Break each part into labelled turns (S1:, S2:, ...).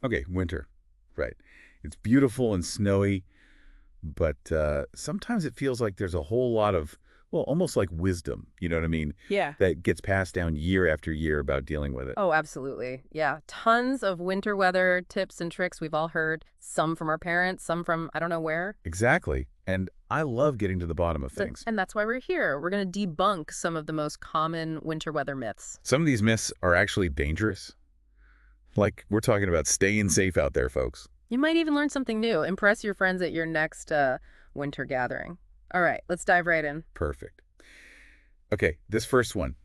S1: Okay, winter. Right. It's beautiful and snowy, but sometimes it feels like there's a whole lot of, well, almost like wisdom, you know what I mean,
S2: Yeah.
S1: that gets passed down year after year about dealing with it.
S2: Oh, absolutely. Yeah. Tons of winter weather tips and tricks we've all heard. Some from our parents, some from I don't know where.
S1: Exactly. And I love getting to the bottom of things.
S2: And that's why we're here. We're going to debunk some of the most common winter weather myths.
S1: Some of these myths are actually dangerous. Like, we're talking about staying safe out there, folks.
S2: You might even learn something new. Impress your friends at your next winter gathering. All right, let's dive right in.
S1: Perfect. Okay, this first one.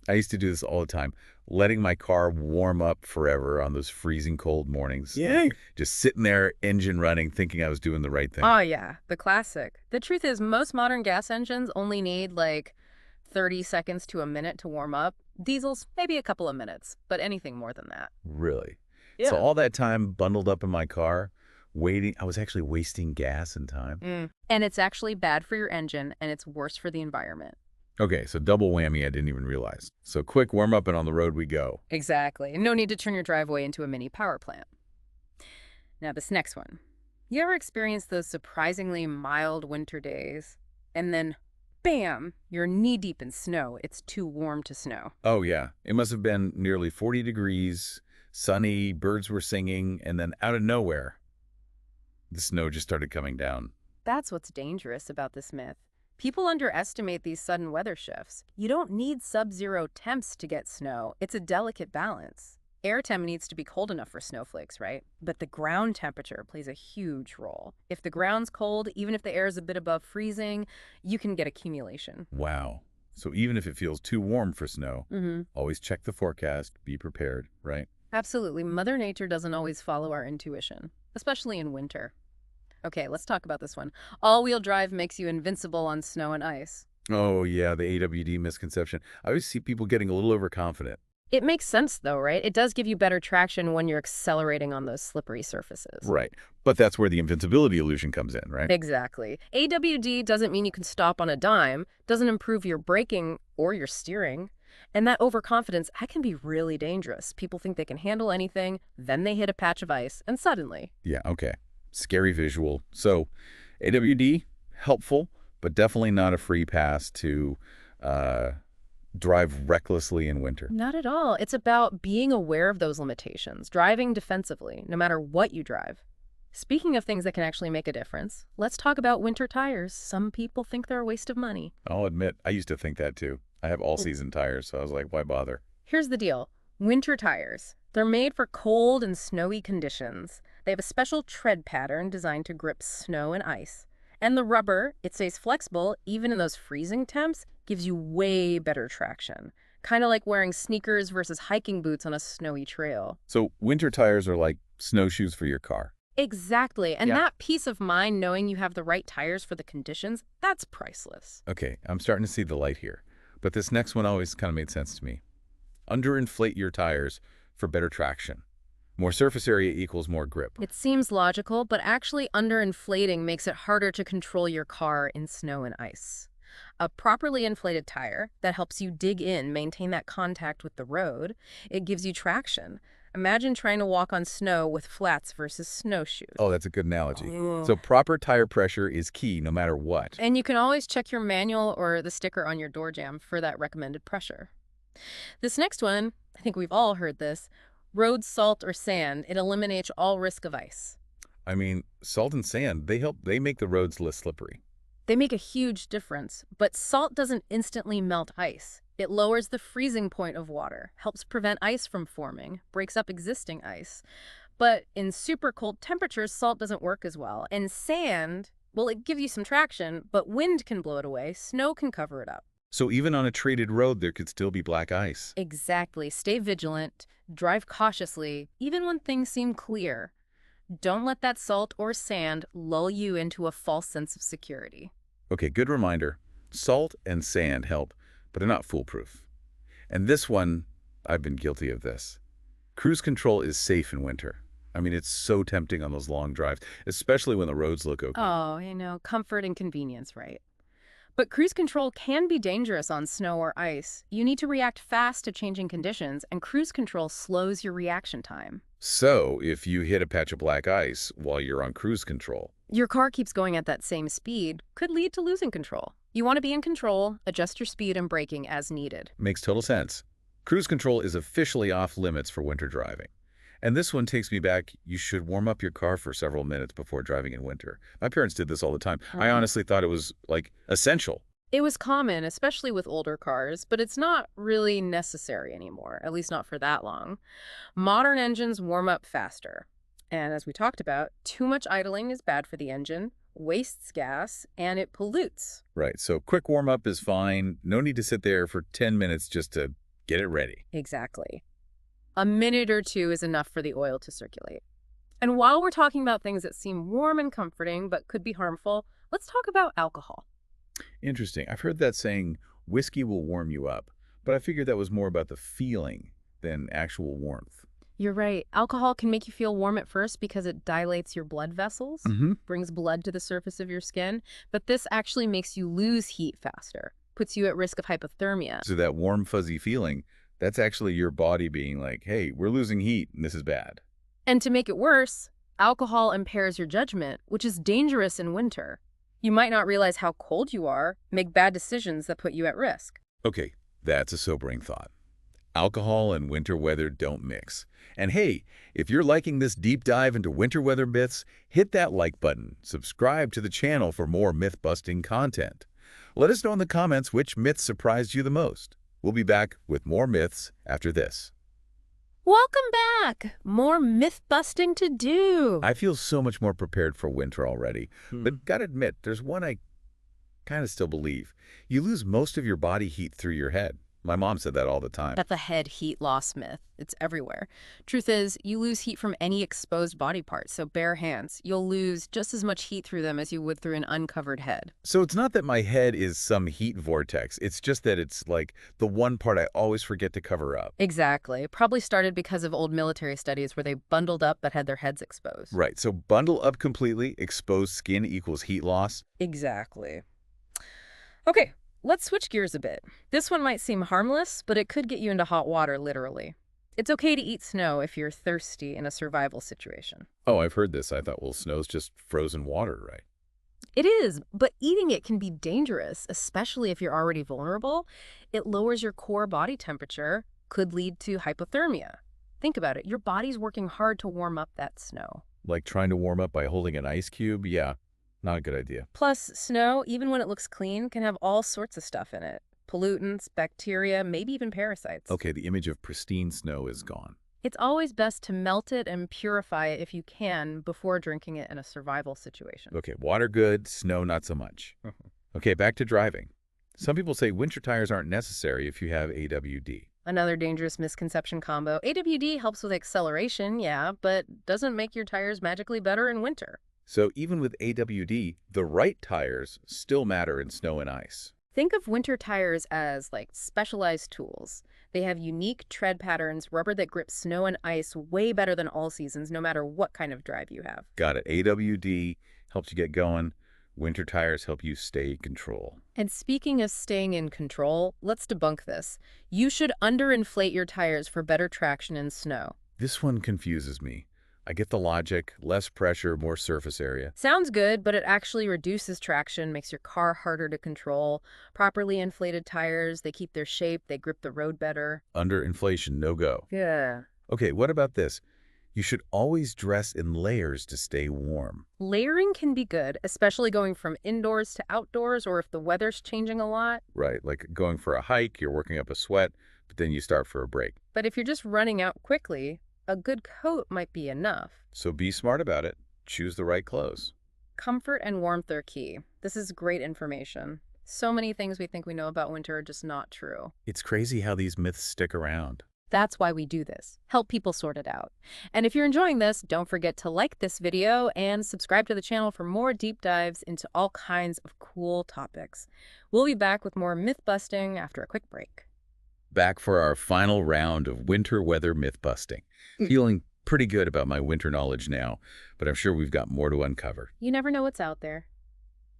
S1: I used to do this all the time, letting my car warm up forever on those freezing cold mornings.
S2: Yeah.
S1: Just sitting there, engine running, thinking I was doing the right thing.
S2: Oh, yeah, the classic. The truth is, most modern gas engines only need like 30 seconds to a minute to warm up. Diesels, maybe a couple of minutes, but anything more than that.
S1: Really. So
S2: Yeah.
S1: all that time bundled up in my car, waiting, I was actually wasting gas and time.
S2: And it's actually bad for your engine, and it's worse for the environment.
S1: Okay, so double whammy I didn't even realize. So quick warm up and on the road we go.
S2: Exactly. And no need to turn your driveway into a mini power plant. Now, this next one. You ever experience those surprisingly mild winter days, and then, bam, you're knee-deep in snow. It's too warm to snow.
S1: Oh yeah, it must have been nearly 40 degrees, sunny, birds were singing, and then out of nowhere, the snow just started coming down.
S2: That's what's dangerous about this myth. People underestimate these sudden weather shifts. You don't need sub-zero temps to get snow. It's a delicate balance. Air temp needs to be cold enough for snowflakes, right? But the ground temperature plays a huge role. If the ground's cold, even if the air is a bit above freezing, you can get accumulation.
S1: Wow. So even if it feels too warm for snow, always check the forecast, be prepared, right?
S2: Absolutely. Mother Nature doesn't always follow our intuition, especially in winter. Okay, let's talk about this one. All-wheel drive makes you invincible on snow and ice.
S1: Oh yeah, the AWD misconception. I always see people getting a little overconfident.
S2: It makes sense, though, right? It does give you better traction when you're accelerating on those slippery surfaces.
S1: Right. But that's where the invincibility illusion comes in, right?
S2: Exactly. AWD doesn't mean you can stop on a dime, doesn't improve your braking or your steering. And that overconfidence, that can be really dangerous. People think they can handle anything, then they hit a patch of ice, and suddenly.
S1: Yeah, okay. Scary visual. So AWD, helpful, but definitely not a free pass to drive recklessly in winter.
S2: Not at all. It's about being aware of those limitations, driving defensively, no matter what you drive. Speaking of things that can actually make a difference, let's talk about winter tires. Some people think they're a waste of money.
S1: I'll admit, I used to think that too. I have all-season tires, so I was like, why bother?
S2: Here's the deal. Winter tires. They're made for cold and snowy conditions. They have a special tread pattern designed to grip snow and ice. And the rubber, it stays flexible even in those freezing temps, gives you way better traction. Kind of like wearing sneakers versus hiking boots on a snowy trail.
S1: So winter tires are like snowshoes for your car.
S2: Exactly. And
S1: Yeah.
S2: that peace of mind knowing you have the right tires for the conditions, that's priceless.
S1: Okay, I'm starting to see the light here. But this next one always kind of made sense to me. Underinflate your tires for better traction. More surface area equals more grip.
S2: It seems logical, but actually underinflating makes it harder to control your car in snow and ice. A properly inflated tire that helps you dig in, maintain that contact with the road, it gives you traction. Imagine trying to walk on snow with flats versus snowshoes.
S1: Oh, that's a good analogy.
S2: Oh.
S1: So proper tire pressure is key no matter what.
S2: And you can always check your manual or the sticker on your door jamb for that recommended pressure. This next one, I think we've all heard this, road salt or sand, it eliminates all risk of ice.
S1: I mean, salt and sand, they make the roads less slippery.
S2: They make a huge difference, but salt doesn't instantly melt ice. It lowers the freezing point of water, helps prevent ice from forming, breaks up existing ice. But in super cold temperatures, salt doesn't work as well. And sand, well, it gives you some traction, but wind can blow it away, snow can cover it up.
S1: So even on a treated road, there could still be black ice.
S2: Exactly. Stay vigilant, drive cautiously, even when things seem clear. Don't let that salt or sand lull you into a false sense of security.
S1: Okay, good reminder. Salt and sand help, but they're not foolproof. And this one, I've been guilty of this. Cruise control is safe in winter. I mean, it's so tempting on those long drives, especially when the roads look okay.
S2: Oh, comfort and convenience, right? But cruise control can be dangerous on snow or ice. You need to react fast to changing conditions, and cruise control slows your reaction time.
S1: So if you hit a patch of black ice while you're on cruise control,
S2: Your car keeps going at that same speed, could lead to losing control. You want to be in control, adjust your speed and braking as needed.
S1: makes total sense. Cruise control is officially off limits for winter driving. And this one takes me back, you should warm up your car for several minutes before driving in winter. My parents did this all the time. I honestly thought it was, like, essential.
S2: It was common, especially with older cars, but it's not really necessary anymore, at least not for that long. Modern engines warm up faster. And as we talked about, too much idling is bad for the engine, wastes gas, and it pollutes.
S1: Right, so quick warm-up is fine. No need to sit there for 10 minutes just to get it ready.
S2: Exactly. A minute or two is enough for the oil to circulate. And while we're talking about things that seem warm and comforting but could be harmful, let's talk about alcohol.
S1: Interesting. I've heard that saying, whiskey will warm you up, but I figured that was more about the feeling than actual warmth.
S2: You're right. Alcohol can make you feel warm at first because it dilates your blood vessels, brings blood to the surface of your skin, but this actually makes you lose heat faster, puts you at risk of hypothermia.
S1: So that warm, fuzzy feeling, that's actually your body being like, hey, we're losing heat and this is bad.
S2: And to make it worse, alcohol impairs your judgment, which is dangerous in winter. You might not realize how cold you are, make bad decisions that put you at risk.
S1: Okay, that's a sobering thought. Alcohol and winter weather don't mix. And hey, if you're liking this deep dive into winter weather myths, hit that like button, subscribe to the channel for more myth-busting content. Let us know in the comments which myths surprised you the most. We'll be back with more myths after this.
S2: Welcome back! More myth-busting to do.
S1: I feel so much more prepared for winter already, but gotta admit, there's one I kind of still believe. You lose most of your body heat through your head. My mom said that all the time.
S2: That's the head heat loss myth. It's everywhere. Truth is, you lose heat from any exposed body part, so bare hands. You'll lose just as much heat through them as you would through an uncovered head.
S1: So it's not that my head is some heat vortex. It's just that it's like the one part I always forget to cover up.
S2: Exactly. Probably started because of old military studies where they bundled up but had their heads exposed.
S1: Right, so bundle up completely, exposed skin equals heat loss.
S2: Exactly. Okay, let's switch gears a bit. This one might seem harmless, but it could get you into hot water, literally. It's okay to eat snow if you're thirsty in a survival situation.
S1: Oh, I've heard this. I thought, well, snow's just frozen water, right?
S2: It is, but eating it can be dangerous, especially if you're already vulnerable. It lowers your core body temperature, could lead to hypothermia. Think about it. Your body's working hard to warm up that snow.
S1: Like trying to warm up by holding an ice cube? Yeah, not a good idea.
S2: Plus, snow, even when it looks clean, can have all sorts of stuff in it. Pollutants, bacteria, maybe even parasites.
S1: Okay, the image of pristine snow is gone.
S2: It's always best to melt it and purify it if you can before drinking it in a survival situation.
S1: Okay, water good, snow not so much. Okay, back to driving. Some people say winter tires aren't necessary if you have AWD.
S2: Another dangerous misconception combo. AWD helps with acceleration, yeah, but doesn't make your tires magically better in winter.
S1: So even with AWD, the right tires still matter in snow and ice.
S2: Think of winter tires as like specialized tools. They have unique tread patterns, rubber that grips snow and ice way better than all seasons, no matter what kind of drive you have.
S1: Got it. AWD helps you get going. Winter tires help you stay in control.
S2: And speaking of staying in control, let's debunk this. You should underinflate your tires for better traction in snow.
S1: This one confuses me. I get the logic, less pressure, more surface area.
S2: Sounds good, but it actually reduces traction, makes your car harder to control. Properly inflated tires, they keep their shape, they grip the road better.
S1: Underinflation, no go.
S2: Yeah.
S1: Okay, what about this? You should always dress in layers to stay warm.
S2: Layering can be good, especially going from indoors to outdoors or if the weather's changing a lot.
S1: Right, like going for a hike, you're working up a sweat, but then you start for a break.
S2: But if you're just running out quickly, a good coat might be enough.
S1: So be smart about it. Choose the right clothes.
S2: Comfort and warmth are key. This is great information. So many things we think we know about winter are just not true.
S1: It's crazy how these myths stick around.
S2: That's why we do this. Help people sort it out. And if you're enjoying this, don't forget to like this video and subscribe to the channel for more deep dives into all kinds of cool topics. We'll be back with more myth busting after a quick break.
S1: Back for our final round of winter weather myth busting. Feeling pretty good about my winter knowledge now, but I'm sure we've got more to uncover.
S2: You never know what's out there.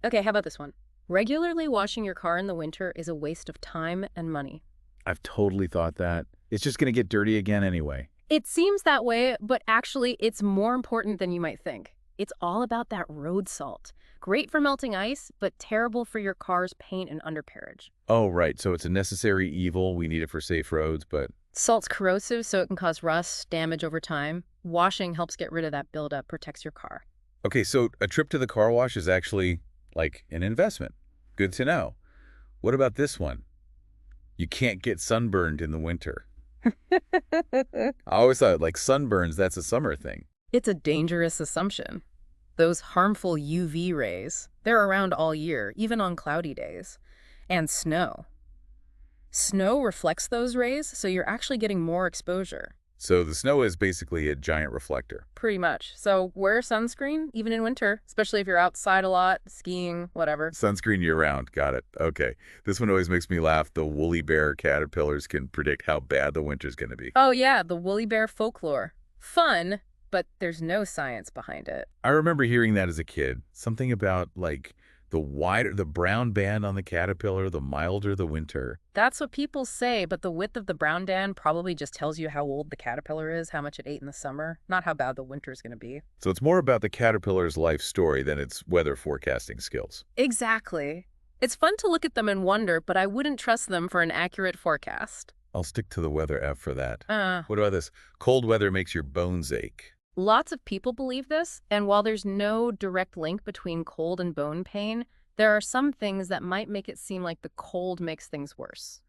S2: Okay, how about this one? Regularly washing your car in the winter is a waste of time and money.
S1: I've totally thought that. It's just going to get dirty again anyway.
S2: It seems that way, but actually it's more important than you might think. It's all about that road salt. Great for melting ice, but terrible for your car's paint and undercarriage.
S1: Oh, right. So it's a necessary evil. We need it for safe roads, but
S2: Salt's corrosive, so it can cause rust, damage over time. Washing helps get rid of that buildup, protects your car.
S1: okay, so a trip to the car wash is actually like an investment. Good to know. What about this one? You can't get sunburned in the winter. I always thought like sunburns, that's a summer thing.
S2: It's a dangerous assumption. Those harmful UV rays, they're around all year, even on cloudy days. And snow. Snow reflects those rays, so you're actually getting more exposure.
S1: So the snow is basically a giant reflector.
S2: Pretty much. So wear sunscreen, even in winter, especially if you're outside a lot, skiing, whatever.
S1: Sunscreen year-round. Got it. Okay. This one always makes me laugh. The woolly bear caterpillars can predict how bad the winter's going to be.
S2: Oh yeah, the woolly bear folklore. Fun, but there's no science behind it.
S1: I remember hearing that as a kid. Something about, like, the brown band on the caterpillar, the milder the winter.
S2: That's what people say, but the width of the brown band probably just tells you how old the caterpillar is, how much it ate in the summer, not how bad the winter's going to be.
S1: So it's more about the caterpillar's life story than its weather forecasting skills.
S2: Exactly. It's fun to look at them and wonder, but I wouldn't trust them for an accurate forecast.
S1: I'll stick to the weather app for that.
S2: Uh,
S1: What about this? Cold weather makes your bones ache.
S2: Lots of people believe this, and while there's no direct link between cold and bone pain, there are some things that might make it seem like the cold makes things worse.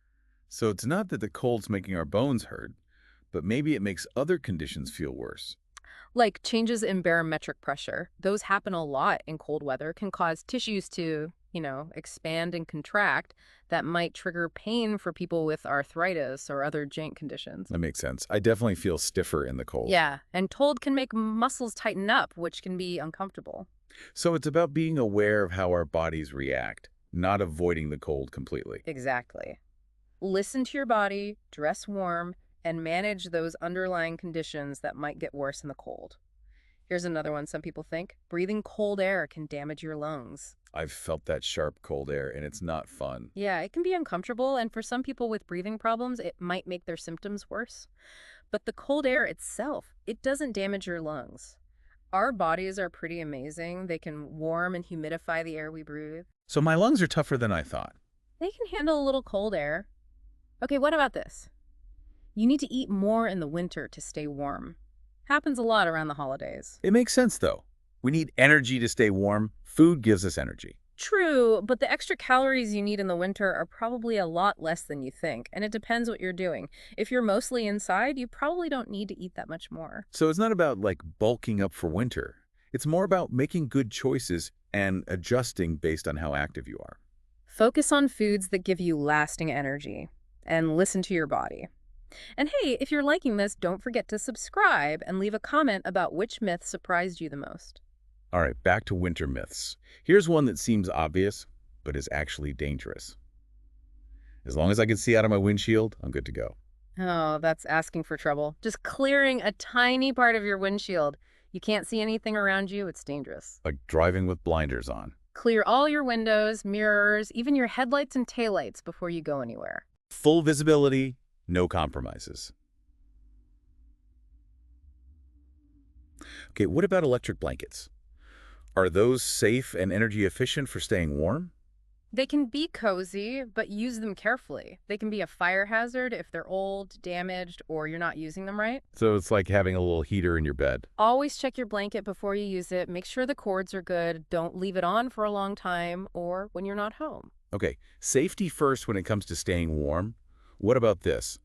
S1: So it's not that the cold's making our bones hurt, but maybe it makes other conditions feel worse.
S2: Like changes in barometric pressure, those happen a lot in cold weather, can cause tissues to, expand and contract that might trigger pain for people with arthritis or other joint conditions.
S1: That makes sense. I definitely feel stiffer in the cold.
S2: Yeah, and cold can make muscles tighten up, which can be uncomfortable.
S1: So it's about being aware of how our bodies react, not avoiding the cold completely.
S2: Exactly. Listen to your body, dress warm, and manage those underlying conditions that might get worse in the cold. Here's another one some people think. Breathing cold air can damage your lungs.
S1: I've felt that sharp cold air, and it's not fun.
S2: Yeah, it can be uncomfortable, and for some people with breathing problems, it might make their symptoms worse. But the cold air itself, it doesn't damage your lungs. Our bodies are pretty amazing. They can warm and humidify the air we breathe.
S1: So my lungs are tougher than I thought.
S2: They can handle a little cold air. Okay, what about this? You need to eat more in the winter to stay warm. Happens a lot around the holidays.
S1: It makes sense, though. We need energy to stay warm. Food gives us energy.
S2: True, but the extra calories you need in the winter are probably a lot less than you think, and it depends what you're doing. If you're mostly inside, you probably don't need to eat that much more.
S1: So it's not about, like, bulking up for winter. It's more about making good choices and adjusting based on how active you are.
S2: Focus on foods that give you lasting energy, and listen to your body. And hey, if you're liking this, don't forget to subscribe and leave a comment about which myth surprised you the most.
S1: All right, back to winter myths. Here's one that seems obvious, but is actually dangerous. As long as I can see out of my windshield, I'm good to go.
S2: Oh, that's asking for trouble. Just clearing a tiny part of your windshield. You can't see anything around you, it's dangerous.
S1: Like driving with blinders on.
S2: Clear all your windows, mirrors, even your headlights and taillights before you go anywhere.
S1: Full visibility, no compromises. Okay, what about electric blankets? Are those safe and energy efficient for staying warm?
S2: They can be cozy, but use them carefully. They can be a fire hazard if they're old, damaged, or you're not using them right.
S1: So it's like having a little heater in your bed.
S2: Always check your blanket before you use it. Make sure the cords are good. Don't leave it on for a long time or when you're not home.
S1: Okay, safety first when it comes to staying warm. What about this?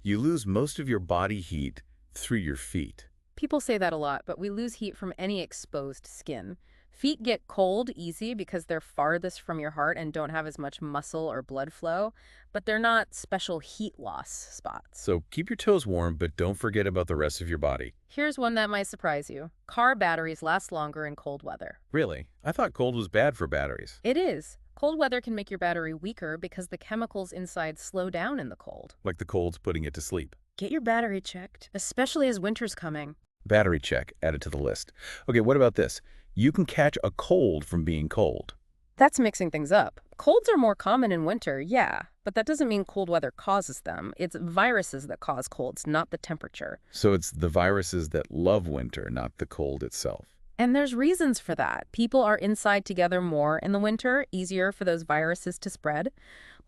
S1: You lose most of your body heat through your feet.
S2: People say that a lot, but we lose heat from any exposed skin. Feet get cold easy because they're farthest from your heart and don't have as much muscle or blood flow, but they're not special heat loss spots.
S1: So keep your toes warm, but don't forget about the rest of your body.
S2: Here's one that might surprise you. Car batteries last longer in cold weather.
S1: Really? I thought cold was bad for batteries.
S2: It is. Cold weather can make your battery weaker because the chemicals inside slow down in the cold.
S1: Like the cold's putting it to sleep.
S2: Get your battery checked, especially as winter's coming.
S1: Battery check, added to the list. Okay, what about this? You can catch a cold from being cold.
S2: That's mixing things up. Colds are more common in winter, yeah, but that doesn't mean cold weather causes them. It's viruses that cause colds, not the temperature.
S1: So it's the viruses that love winter, not the cold itself.
S2: And there's reasons for that. People are inside together more in the winter, easier for those viruses to spread.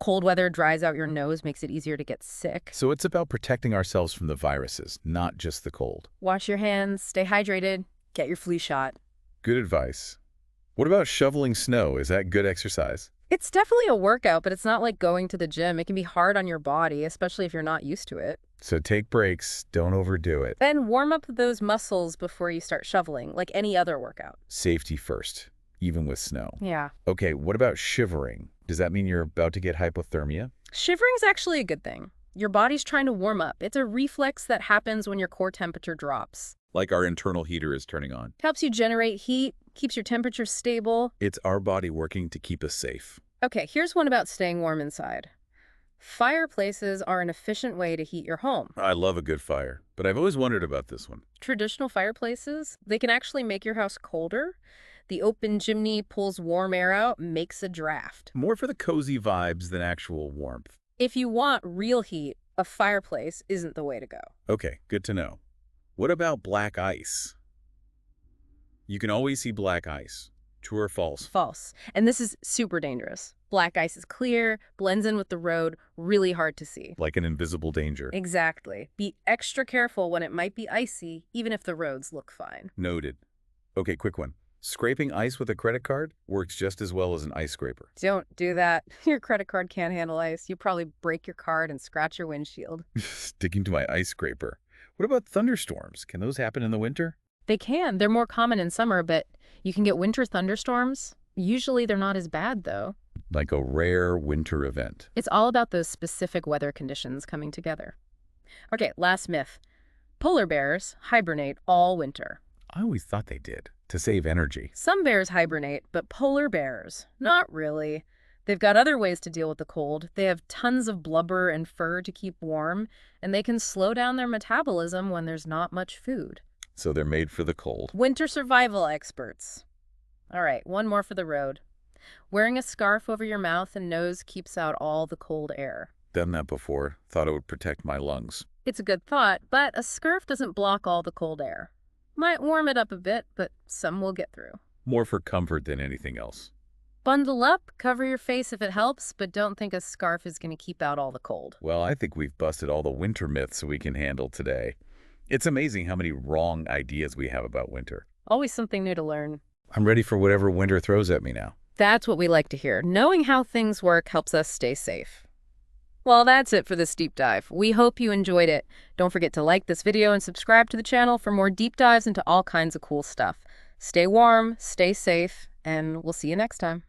S2: Cold weather dries out your nose, makes it easier to get sick.
S1: So it's about protecting ourselves from the viruses, not just the cold.
S2: Wash your hands, stay hydrated, get your flu shot.
S1: Good advice. What about shoveling snow? Is that good exercise?
S2: It's definitely a workout, but it's not like going to the gym. It can be hard on your body, especially if you're not used to it.
S1: So take breaks, don't overdo it.
S2: Then warm up those muscles before you start shoveling, like any other workout.
S1: Safety first, even with snow.
S2: Yeah.
S1: Okay, what about shivering? Does that mean you're about to get hypothermia?
S2: Shivering's actually a good thing. Your body's trying to warm up. It's a reflex that happens when your core temperature drops.
S1: Like our internal heater is turning on.
S2: Helps you generate heat, keeps your temperature stable.
S1: It's our body working to keep us safe.
S2: Okay, here's one about staying warm inside. Fireplaces are an efficient way to heat your home.
S1: I love a good fire, but I've always wondered about this one.
S2: Traditional fireplaces, they can actually make your house colder. The open chimney pulls warm air out, makes a draft.
S1: More for the cozy vibes than actual warmth.
S2: If you want real heat, a fireplace isn't the way to go.
S1: Okay, good to know. What about black ice? You can always see black ice. True or false?
S2: False. And this is super dangerous. Black ice is clear, blends in with the road, really hard to see.
S1: Like an invisible danger.
S2: Exactly. Be extra careful when it might be icy, even if the roads look fine.
S1: Noted. Okay, quick one. Scraping ice with a credit card works just as well as an ice scraper.
S2: Don't do that. Your credit card can't handle ice. You probably break your card and scratch your windshield.
S1: Sticking to my ice scraper. What about thunderstorms? Can those happen in the winter?
S2: They can. They're more common in summer, but you can get winter thunderstorms. Usually they're not as bad, though.
S1: Like a rare winter event.
S2: It's all about those specific weather conditions coming together. Okay, last myth. Polar bears hibernate all winter.
S1: I always thought they did, to save energy.
S2: Some bears hibernate, but polar bears, not really. They've got other ways to deal with the cold. They have tons of blubber and fur to keep warm, and they can slow down their metabolism when there's not much food.
S1: So they're made for the cold.
S2: Winter survival experts. All right, one more for the road. Wearing a scarf over your mouth and nose keeps out all the cold air.
S1: Done that before. Thought it would protect my lungs.
S2: It's a good thought, but a scarf doesn't block all the cold air. Might warm it up a bit, but some will get through.
S1: More for comfort than anything else.
S2: Bundle up, cover your face if it helps, but don't think a scarf is going to keep out all the cold.
S1: Well, I think we've busted all the winter myths we can handle today. It's amazing how many wrong ideas we have about winter.
S2: Always something new to learn.
S1: I'm ready for whatever winter throws at me now.
S2: That's what we like to hear. Knowing how things work helps us stay safe. Well, that's it for this deep dive. We hope you enjoyed it. Don't forget to like this video and subscribe to the channel for more deep dives into all kinds of cool stuff. Stay warm, stay safe, and we'll see you next time.